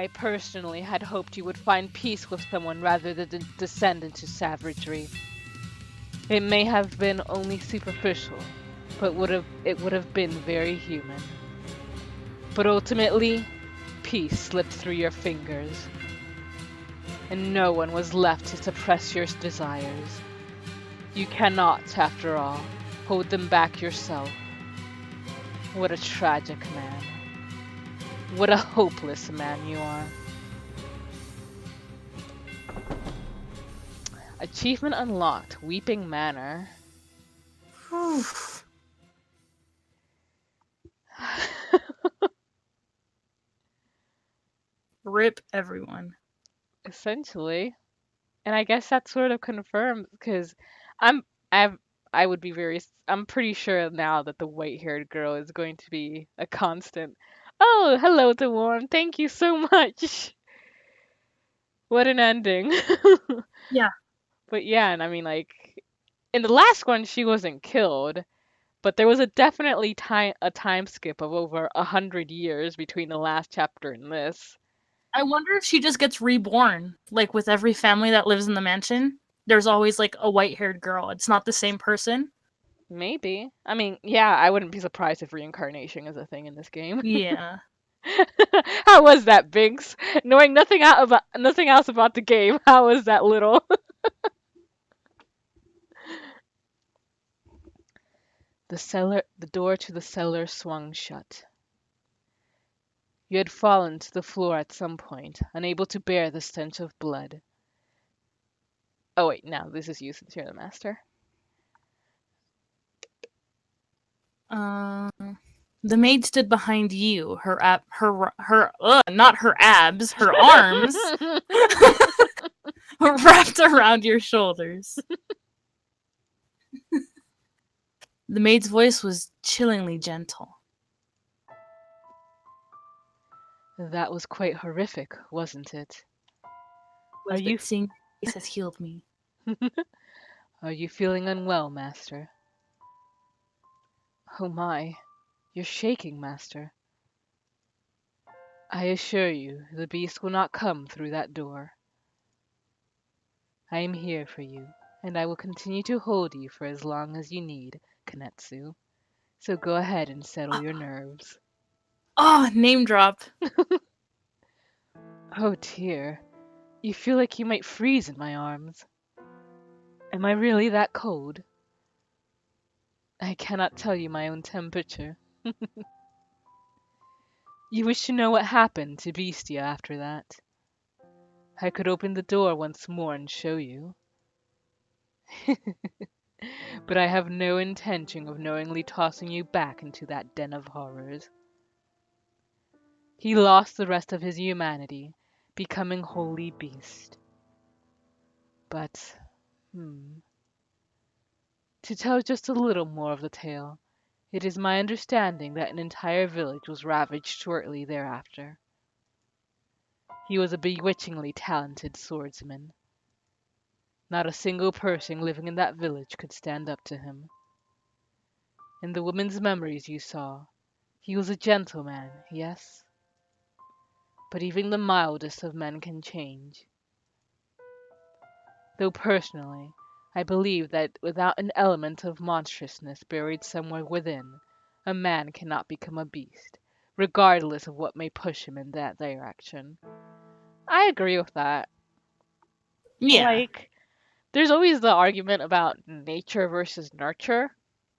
I personally had hoped you would find peace with someone rather than descend into savagery. It may have been only superficial, but it would have been very human. But ultimately, peace slipped through your fingers, and no one was left to suppress your desires. You cannot, after all, hold them back yourself. What a tragic man. What a hopeless man you are. Achievement unlocked, Weeping Manor. Rip everyone. Essentially. And I guess that sort of confirmed because I'm I've I would be I'm pretty sure now that the white-haired girl is going to be a constant. Oh, hello, DeWarm. Thank you so much. What an ending. Yeah. But yeah, and I mean like in the last one she wasn't killed, but there was a time skip of over 100 years between the last chapter and this. I wonder if she just gets reborn. Like with every family that lives in the mansion, there's always like a white haired girl. It's not the same person. Maybe. I mean, yeah, I wouldn't be surprised if reincarnation is a thing in this game. Yeah. How was that, Binks? Knowing nothing else about the game, how was that little? The door to the cellar swung shut. You had fallen to the floor at some point, unable to bear the stench of blood. Oh wait, now this is you since you're the master. Uh, the maid stood behind you. Not her abs, her arms wrapped around your shoulders. The maid's voice was chillingly gentle. That was quite horrific, wasn't it? Are Was you but seeing your face has healed me. are you feeling unwell, master? Oh my, you're shaking, master. I assure you, the beast will not come through that door. I am here for you, and I will continue to hold you for as long as you need, Kanetsu. So go ahead and settle your nerves. Oh, name drop. Oh dear, you feel like you might freeze in my arms. Am I really that cold? I cannot tell you my own temperature. You wish to know what happened to Bestia after that? I could open the door once more and show you. But I have no intention of knowingly tossing you back into that den of horrors. He lost the rest of his humanity, becoming wholly beast. But, to tell just a little more of the tale, it is my understanding that an entire village was ravaged shortly thereafter. He was a bewitchingly talented swordsman. Not a single person living in that village could stand up to him. In the woman's memories you saw, he was a gentleman, yes? But even the mildest of men can change. Though personally, I believe that without an element of monstrousness buried somewhere within, a man cannot become a beast, regardless of what may push him in that direction. I agree with that. Yeah. Like, there's always the argument about nature versus nurture.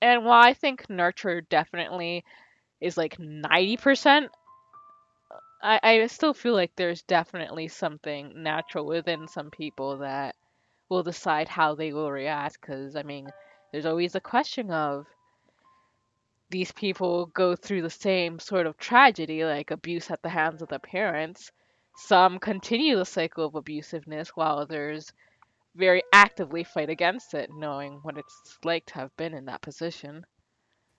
And while I think nurture definitely is like 90%, I still feel like there's definitely something natural within some people that will decide how they will react. Because, I mean, there's always a question of these people go through the same sort of tragedy, like abuse at the hands of their parents. Some continue the cycle of abusiveness while others very actively fight against it, knowing what it's like to have been in that position.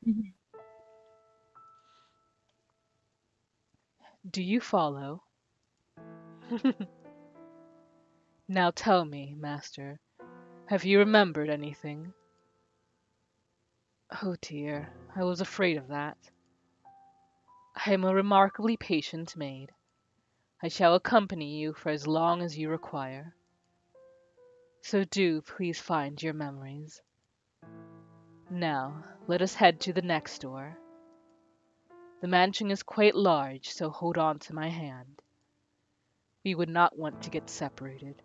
Mhm. Do you follow? Now tell me, master, have you remembered anything? Oh dear, I was afraid of that. I am a remarkably patient maid. I shall accompany you for as long as you require. So do please find your memories. Now, let us head to the next door. The mansion is quite large, so hold on to my hand. We would not want to get separated.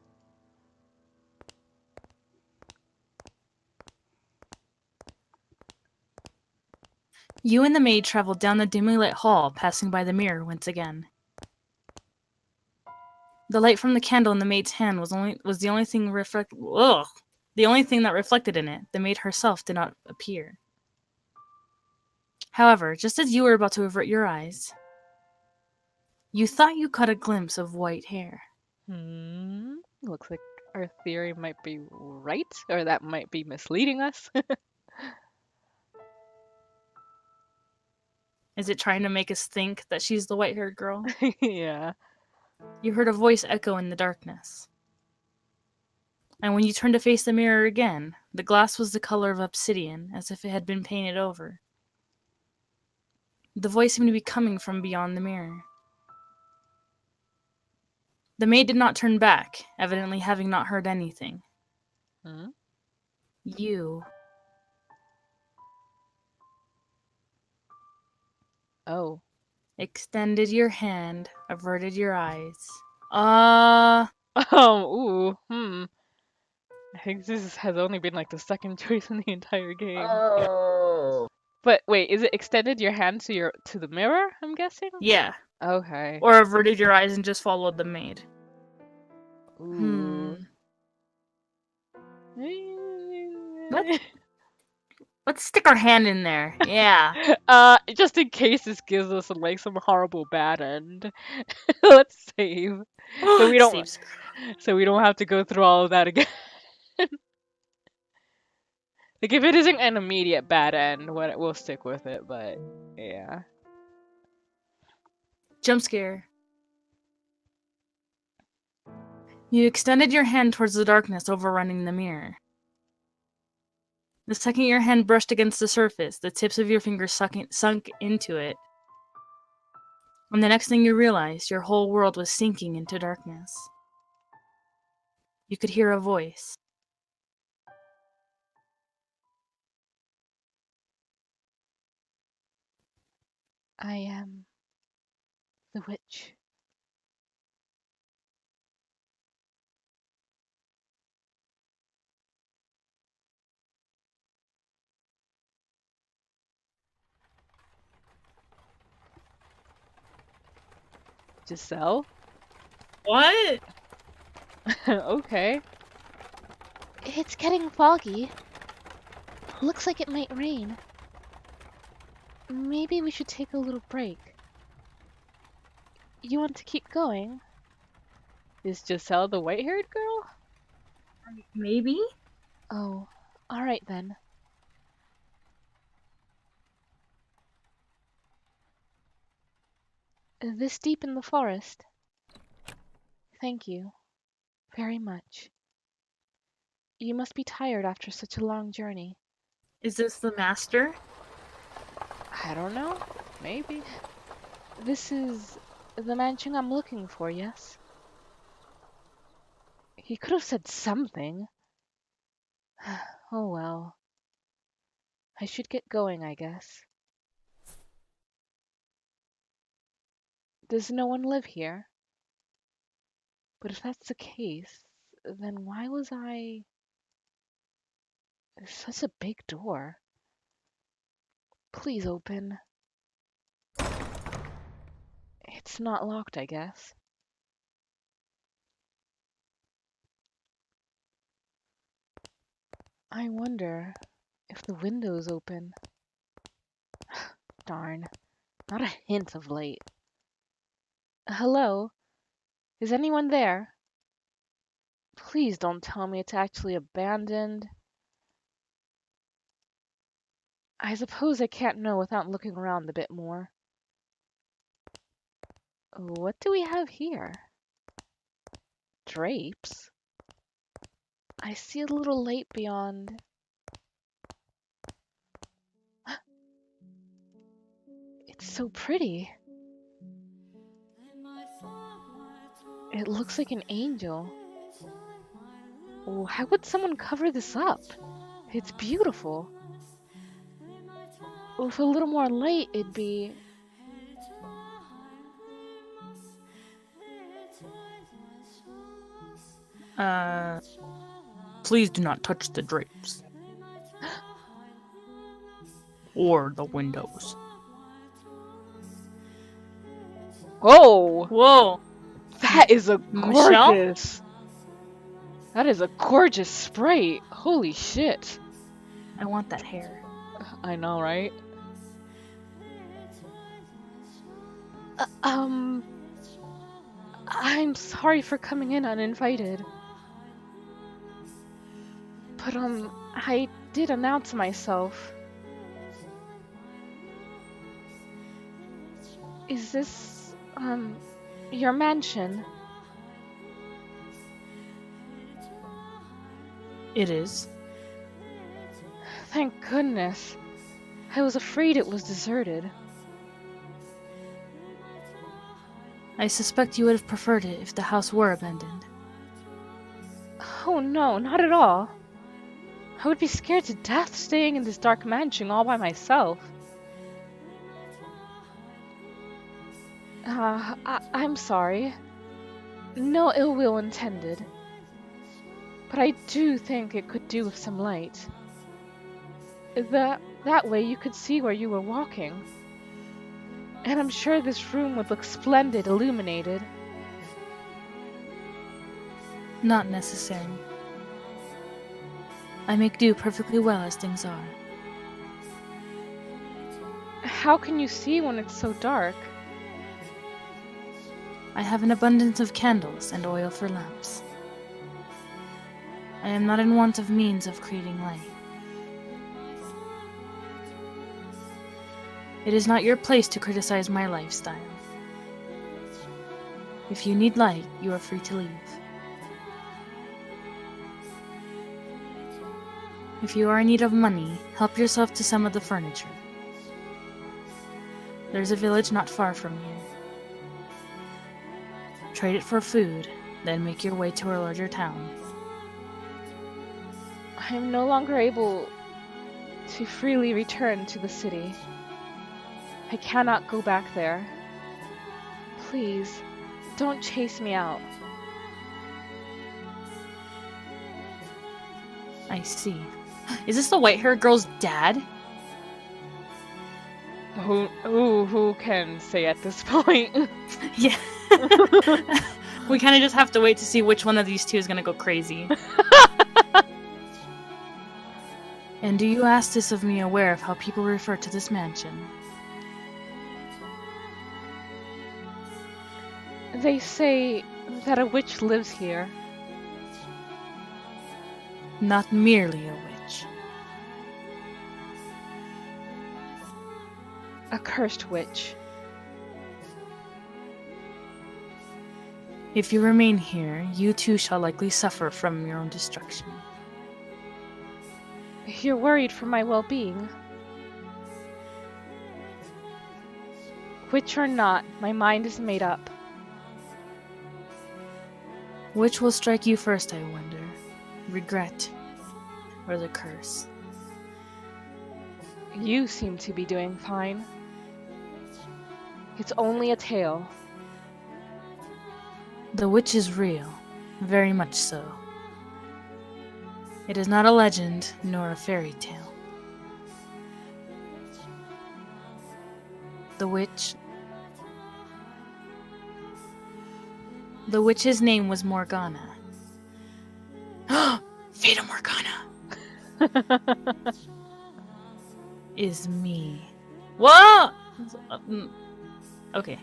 You and the maid traveled down the dimly lit hall, passing by the mirror once again. The light from the candle in the maid's hand was the only thing the only thing that reflected in it. The maid herself did not appear. However, just as you were about to avert your eyes, you thought you caught a glimpse of white hair. Looks like our theory might be right, or that might be misleading us. Is it trying to make us think that she's the white-haired girl? Yeah. You heard a voice echo in the darkness. And when you turned to face the mirror again, the glass was the color of obsidian, as if it had been painted over. The voice seemed to be coming from beyond the mirror. The maid did not turn back, evidently having not heard anything. Hmm? You. Oh. Extended your hand, averted your eyes. Ooh, I think this has only been like the second choice in the entire game. Oh. But wait, is it extended your hand to the mirror, I'm guessing? Yeah. Okay. Or averted your eyes and just followed the maid. Ooh. Let's stick our hand in there. Yeah. Just in case this gives us like some horrible bad end. Let's save. So we don't Saves. so we don't have to go through all of that again. Like if it isn't an immediate bad end, we'll stick with it, but yeah. Jump scare. You extended your hand towards the darkness overrunning the mirror. The second your hand brushed against the surface, the tips of your fingers sunk into it. And the next thing you realized, your whole world was sinking into darkness. You could hear a voice. I am the witch. Giselle? What? Okay. It's getting foggy. Looks like it might rain. Maybe we should take a little break. You want to keep going? Is Giselle the white-haired girl? Maybe? Oh, alright then. This deep in the forest? Thank you. Very much. You must be tired after such a long journey. Is this the master? I don't know. Maybe. This is the mansion I'm looking for, yes? He could have said something. Oh well. I should get going, I guess. Does no one live here? But if that's the case, then why was I... There's such a big door. Please open. It's not locked, I guess. I wonder if the window's open. Darn, not a hint of light. Hello? Is anyone there? Please don't tell me it's actually abandoned. I suppose I can't know without looking around a bit more. What do we have here? Drapes? I see a little light beyond. It's so pretty. It looks like an angel. Oh, how would someone cover this up? It's beautiful. With a little more light, it'd be... Please do not touch the drapes. Or the windows. Whoa! Whoa! That is a Michelle? gorgeous. That is a gorgeous sprite. Holy shit. I want that hair. I know, right? I'm sorry for coming in uninvited. But, I did announce myself. Is this, your mansion? It is. Thank goodness. I was afraid it was deserted. I suspect you would have preferred it if the house were abandoned. Oh no, not at all. I would be scared to death staying in this dark mansion all by myself. I'm sorry. No ill will intended. But I do think it could do with some light. That way you could see where you were walking. And I'm sure this room would look splendid illuminated. Not necessary. I make do perfectly well as things are. How can you see when it's so dark? I have an abundance of candles and oil for lamps. I am not in want of means of creating light. It is not your place to criticize my lifestyle. If you need light, you are free to leave. If you are in need of money, help yourself to some of the furniture. There's a village not far from here. Trade it for food, then make your way to a larger town. I am no longer able to freely return to the city. I cannot go back there. Please, don't chase me out. I see. Is this the white-haired girl's dad? Who can say at this point? Yeah. We kind of just have to wait to see which one of these two is gonna go crazy. And do you ask this of me aware of how people refer to this mansion? They say that a witch lives here. Not merely a witch. A cursed witch. If you remain here, you too shall likely suffer from your own destruction. You're worried for my well-being. Witch or not, my mind is made up. Which will strike you first, I wonder? Regret or the curse? You seem to be doing fine. It's only a tale. The witch is real, very much so. It is not a legend, nor a fairy tale. The witch's name was Morgana. Fata Morgana! Is me. What? Okay.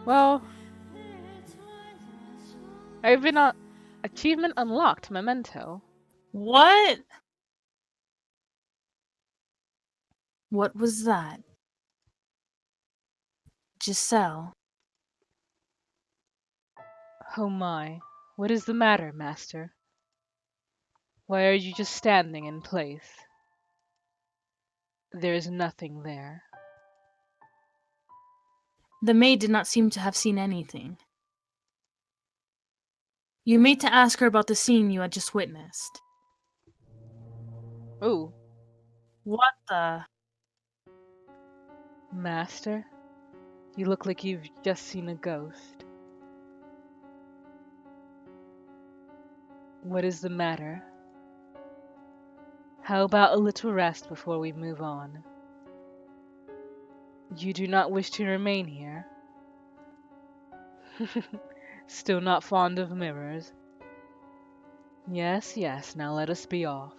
Well, I've been on achievement unlocked, memento. What? What was that? Giselle. Oh my, what is the matter, master? Why are you just standing in place? There is nothing there. The maid did not seem to have seen anything. You made to ask her about the scene you had just witnessed. Ooh. What the? Master, you look like you've just seen a ghost. What is the matter? How about a little rest before we move on? You do not wish to remain here? Still not fond of mirrors? Yes, yes, now let us be off.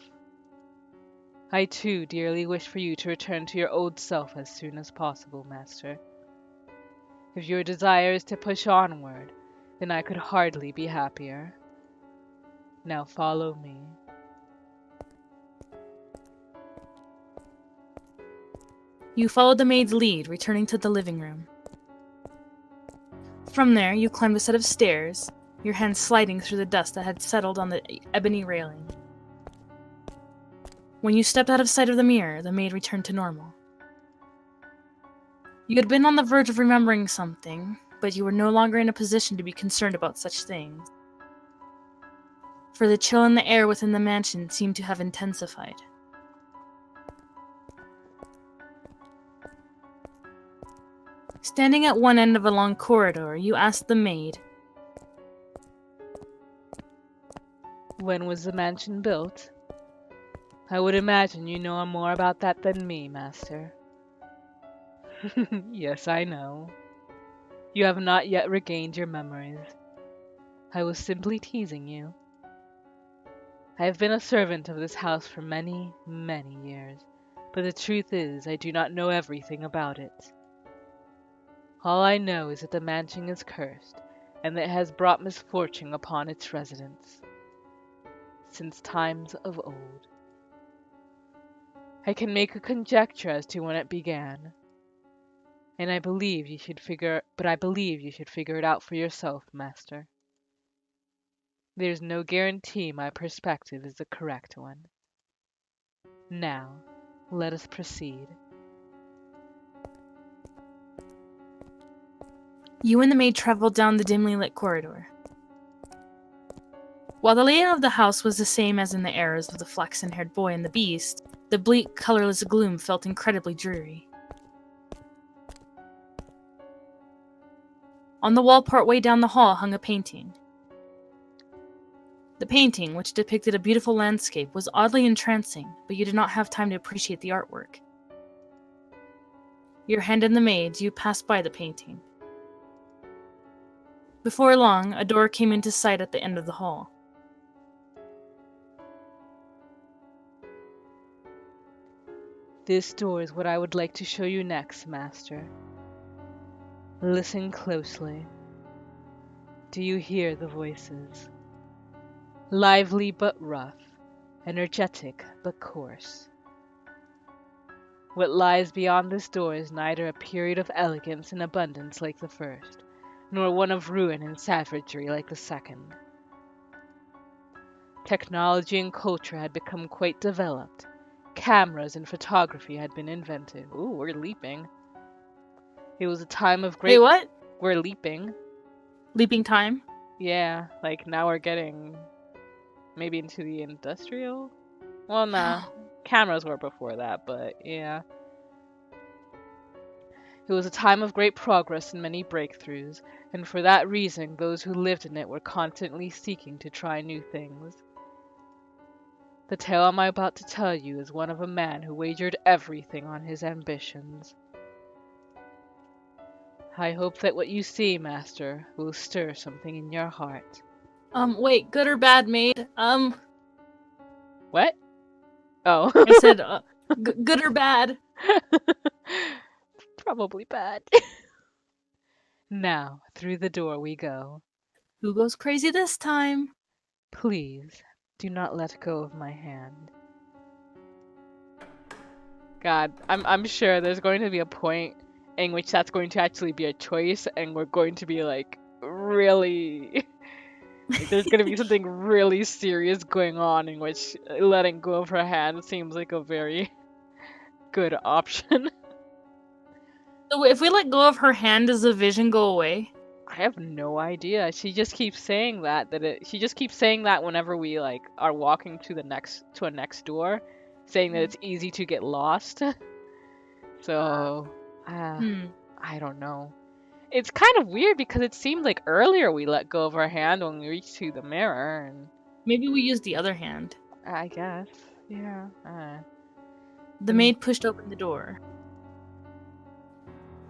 I too dearly wish for you to return to your old self as soon as possible, Master. If your desire is to push onward, then I could hardly be happier. Now follow me. You followed the maid's lead, returning to the living room. From there, you climbed a set of stairs, your hands sliding through the dust that had settled on the ebony railing. When you stepped out of sight of the mirror, the maid returned to normal. You had been on the verge of remembering something, but you were no longer in a position to be concerned about such things. For the chill in the air within the mansion seemed to have intensified. Standing at one end of a long corridor, you asked the maid, When was the mansion built? I would imagine you know more about that than me, Master. Yes, I know. You have not yet regained your memories. I was simply teasing you. I have been a servant of this house for many, many years, but the truth is I do not know everything about it. All I know is that the mansion is cursed, and that it has brought misfortune upon its residents since times of old. I can make a conjecture as to when it began, and I believe you should figure it out for yourself, Master. There's no guarantee my perspective is the correct one. Now, let us proceed. You and the maid traveled down the dimly lit corridor. While the layout of the house was the same as in the eras of the flaxen-haired boy and the beast, the bleak, colorless gloom felt incredibly dreary. On the wall partway down the hall hung a painting. The painting, which depicted a beautiful landscape, was oddly entrancing, but you did not have time to appreciate the artwork. Your hand in the maid's, you passed by the painting. Before long, a door came into sight at the end of the hall. This door is what I would like to show you next, Master. Listen closely. Do you hear the voices? Lively but rough, energetic but coarse. What lies beyond this door is neither a period of elegance and abundance like the first, nor one of ruin and savagery like the second. Technology and culture had become quite developed. Cameras and photography had been invented. Ooh, we're leaping. It was a time of great... Hey, what? We're leaping. Leaping time? Yeah, like now we're getting maybe into the industrial? Well, nah. Cameras were before that, but yeah. It was a time of great progress and many breakthroughs, and for that reason those who lived in it were constantly seeking to try new things. The tale I'm about to tell you is one of a man who wagered everything on his ambitions. I hope that what you see, Master, will stir something in your heart. Wait, good or bad, maid? What? Oh. I said, good or bad? Probably bad. Now, through the door we go. Who goes crazy this time? Please, do not let go of my hand. God, I'm sure there's going to be a point in which that's going to actually be a choice, and we're going to be like, really... like, there's going to be something really serious going on in which letting go of her hand seems like a very good option. So if we let go of her hand, does the vision go away? I have no idea. She just keeps saying she just keeps saying that whenever we like are walking to a next door, saying that it's easy to get lost. So, Hmm. I don't know. It's kind of weird because it seemed like earlier we let go of our hand when we reached to the mirror, and Maybe we use the other hand. I guess, yeah. The maid pushed open the door.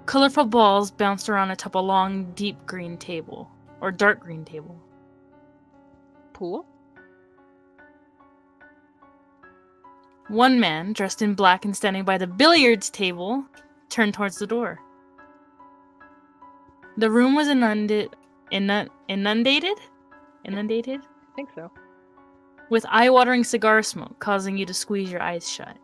Colorful balls bounced around atop a long, deep green table. Or dark green table. Pool? One man, dressed in black and standing by the billiards table, turned towards the door. The room was inundated? I think so. With eye-watering cigar smoke, causing you to squeeze your eyes shut.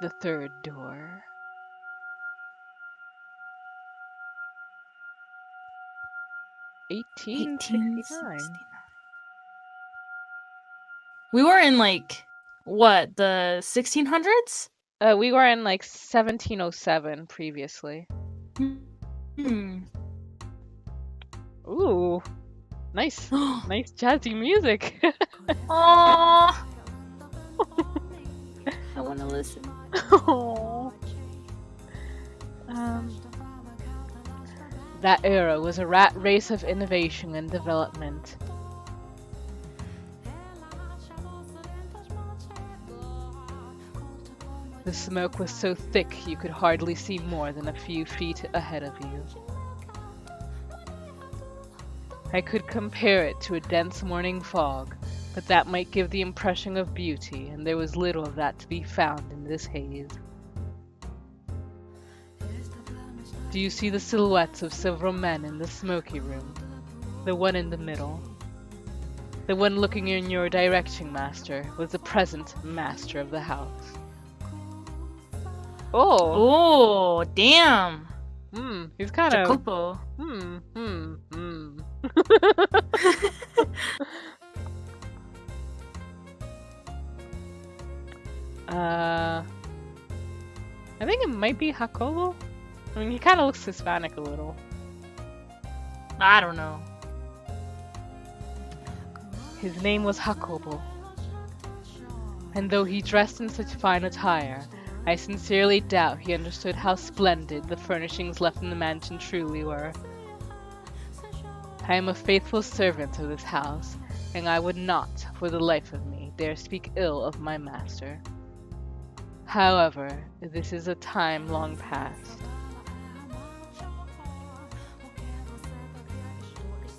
The third door. 1869. We were in like what, the 1600s? We were in like 1707 previously. Hmm. Ooh, nice, nice jazzy music. Aww. I want to listen. Aw. That era was a rat race of innovation and development. The smoke was so thick you could hardly see more than a few feet ahead of you. I could compare it to a dense morning fog, but that might give the impression of beauty, and there was little of that to be found in this haze. Do you see the silhouettes of several men in the smoky room? The one in the middle. The one looking in your direction, master, was the present master of the house. Oh! Oh, damn. He's kind of... Jacopo. I think it might be Jacobo. I mean, he kind of looks Hispanic a little. I don't know. His name was Jacobo. And though he dressed in such fine attire, I sincerely doubt he understood how splendid the furnishings left in the mansion truly were. I am a faithful servant of this house, and I would not, for the life of me, dare speak ill of my master. However, this is a time long past.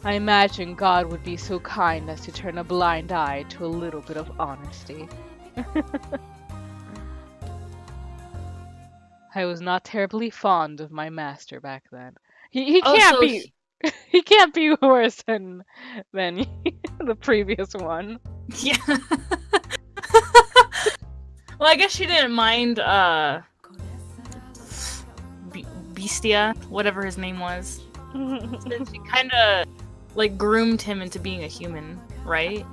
I imagine God would be so kind as to turn a blind eye to a little bit of honesty. I was not terribly fond of my master back then. He can't be he can't be worse than the previous one. Yeah. Well, I guess she didn't mind Bestia, whatever his name was. She kind of like groomed him into being a human, right?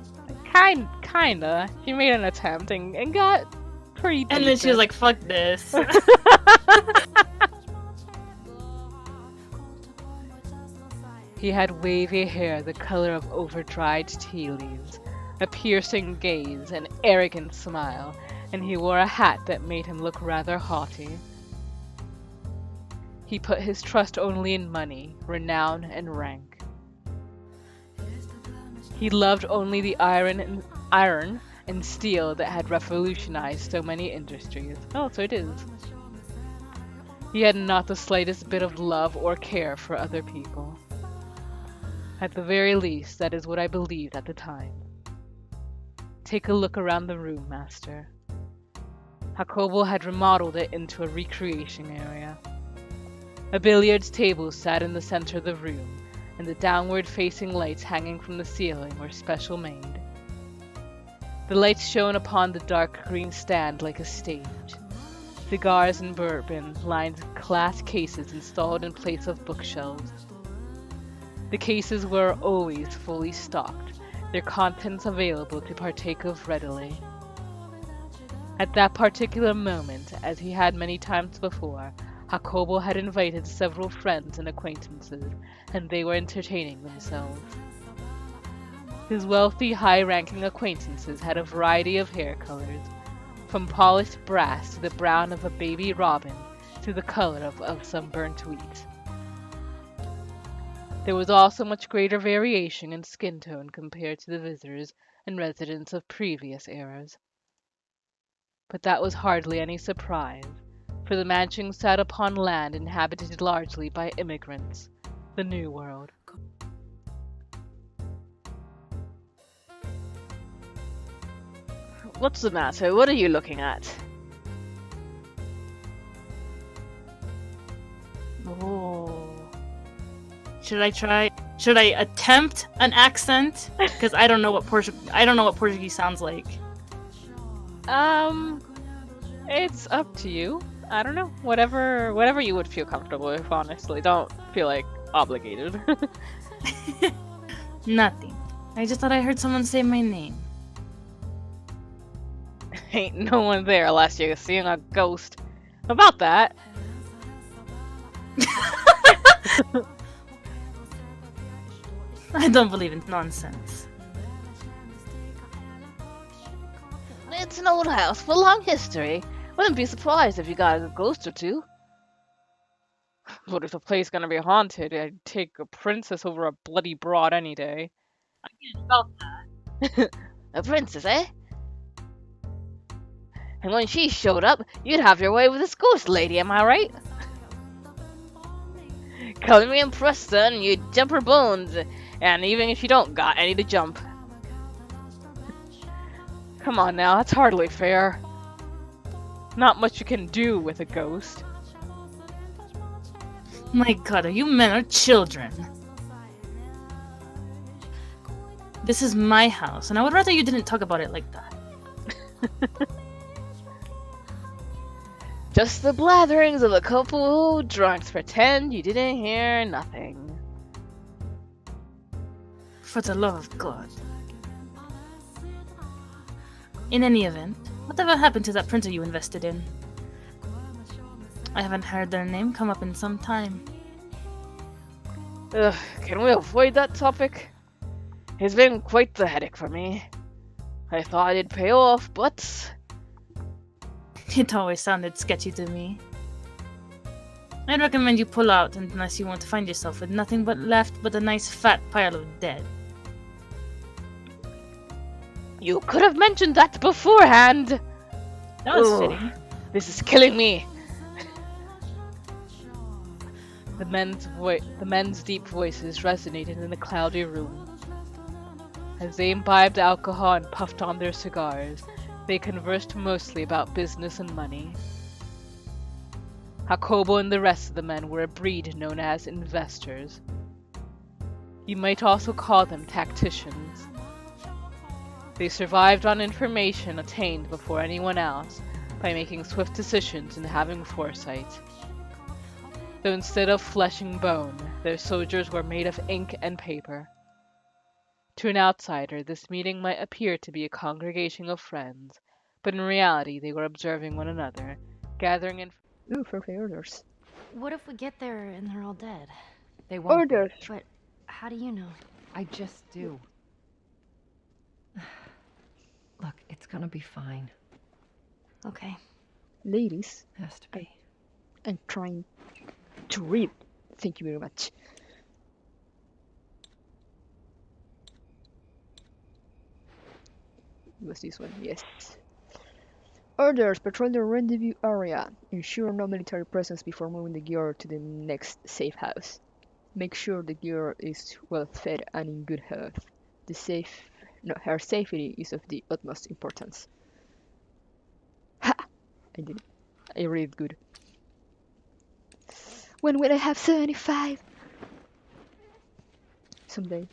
Kinda. She made an attempt and got pretty decent. And then she was like, fuck this. He had wavy hair the color of over-dried tea leaves, a piercing gaze, an arrogant smile, and he wore a hat that made him look rather haughty. He put his trust only in money, renown, and rank. He loved only the iron and steel that had revolutionized so many industries. Oh, so it is. He had not the slightest bit of love or care for other people. At the very least, that is what I believed at the time. Take a look around the room, master. Jacobo had remodeled it into a recreation area. A billiards table sat in the center of the room, and the downward-facing lights hanging from the ceiling were special made. The lights shone upon the dark green stand like a stage. Cigars and bourbon lined glass cases installed in place of bookshelves. The cases were always fully stocked, their contents available to partake of readily. At that particular moment, as he had many times before, Jacobo had invited several friends and acquaintances, and they were entertaining themselves. His wealthy, high-ranking acquaintances had a variety of hair colors, from polished brass to the brown of a baby robin to the color of some burnt wheat. There was also much greater variation in skin tone compared to the visitors and residents of previous eras. But that was hardly any surprise, for the mansion sat upon land inhabited largely by immigrants, the New World. What's the matter? What are you looking at? Oh. Should I attempt an accent? Because I don't know what Portuguese sounds like. It's up to you. I don't know. Whatever you would feel comfortable with, honestly. Don't feel like obligated. Nothing. I just thought I heard someone say my name. Ain't no one there unless you're seeing a ghost. About that. I don't believe in nonsense. It's an old house with a long history. Wouldn't be surprised if you got a ghost or two. What if the place gonna be haunted? I'd take a princess over a bloody broad any day. About that. A princess, eh? And when she showed up, you'd have your way with this ghost lady, am I right? Calling me impressed, son, you'd jump her bones. And even if you don't got any to jump. Come on now, that's hardly fair. Not much you can do with a ghost. My god, are you men or children? This is my house, and I would rather you didn't talk about it like that. Just the blatherings of a couple of drunks. Pretend you didn't hear nothing. For the love of God. In any event, whatever happened to that printer you invested in? I haven't heard their name come up in some time. Ugh, can we avoid that topic? It's been quite the headache for me. I thought it'd pay off, but... It always sounded sketchy to me. I'd recommend you pull out unless you want to find yourself with nothing left but a nice fat pile of dead. You could have mentioned that beforehand! That was Ugh, fitting. This is killing me. The men's deep voices resonated in the cloudy room. As they imbibed alcohol and puffed on their cigars, they conversed mostly about business and money. Jacobo and the rest of the men were a breed known as investors. You might also call them tacticians. They survived on information attained before anyone else by making swift decisions and having foresight. Though instead of flesh and bone, their soldiers were made of ink and paper. To an outsider, this meeting might appear to be a congregation of friends, but in reality they were observing one another, gathering in... Ooh, perfect orders. What if we get there and they're all dead? They won't. Orders! But how do you know? I just do. Look, it's gonna be fine. Okay. Ladies, Has to be. I'm trying to read. Thank you very much. Was this one? Yes. Orders, patrol the rendezvous area. Ensure no military presence before moving the gear to the next safe house. Make sure the gear is well fed and in good health. Her safety is of the utmost importance. Ha! I did it. I read it good. When will I have 75? Someday.